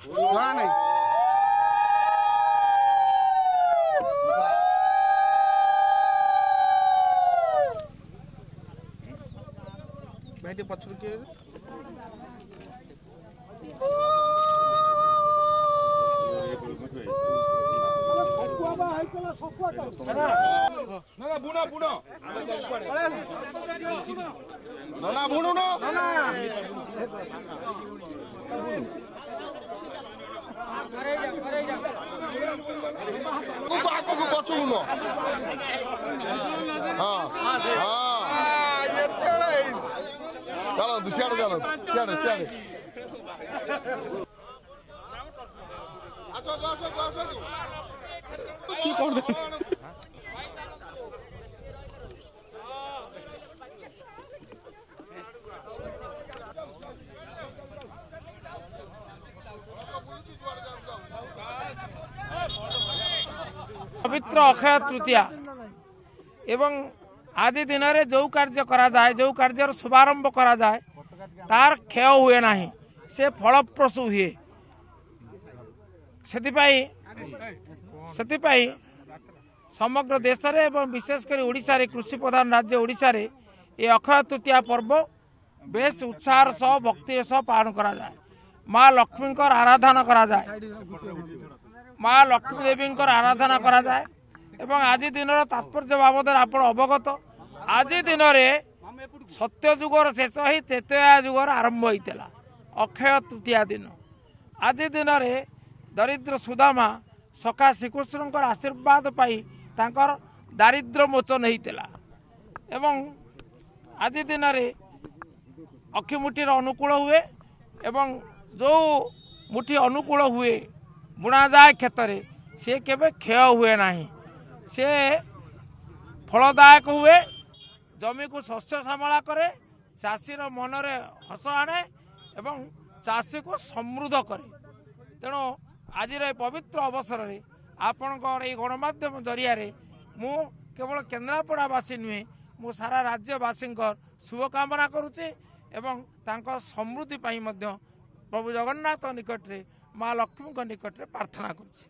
ଜଣା ନାହିଁ। ଭାଇ ଟିକେ ପଛରୁ କିଏ चलो सियाड़े चलो सियाड़े सियाड़े पवित्र अक्षय तृतीया एवं आज दिन में जो कार्य करा जाए जो कार्य शुभारंभ करा जाए तार क्षय हुए ना से फलप्रसू हुए से समग्र देश रे एवं विशेषकर ओडिशा रे कृषि प्रधान राज्य ओडिशा रे ये अक्षय तृतीया पर्व बेस उत्साह सह भक्ति सह पालन करा जाए। माँ लक्ष्मी आराधना करा जाए माँ लक्ष्मी देवी आराधना करा जाए एवं आज दिन तात्पर्य बाबद आप अवगत आज दिन में सत्य जुगर शेष ही त्रेतया जुगर आरंभ होता अक्षय तृतीया दिन आज दिन में दरिद्र सुदामा सखा श्रीकृष्ण आशीर्वाद पाई तांकर दारिद्र मोचन होता एवं आज दिन में अखि मुठीर अनुकूल हुए एवं जो मुठी अनुकूल हुए बुणा जाए क्षेत्र में सी केवे क्षय हुए ना से फलदायक हुए जमी को शस्य श्यामला करे चाषीर मनरे हस आने एवं चाषी को समृद्ध करे। तेणु आज पवित्र अवसर में आपणकर ये गणमाध्यम जरिया मु केवल केन्द्रापड़ावासी नुहे मु सारा राज्यवासी शुभकामना करुचे एवं तांकर समृद्धि पाई प्रभु जगन्नाथ निकट में माँ लक्ष्मी निकट में प्रार्थना करुचे।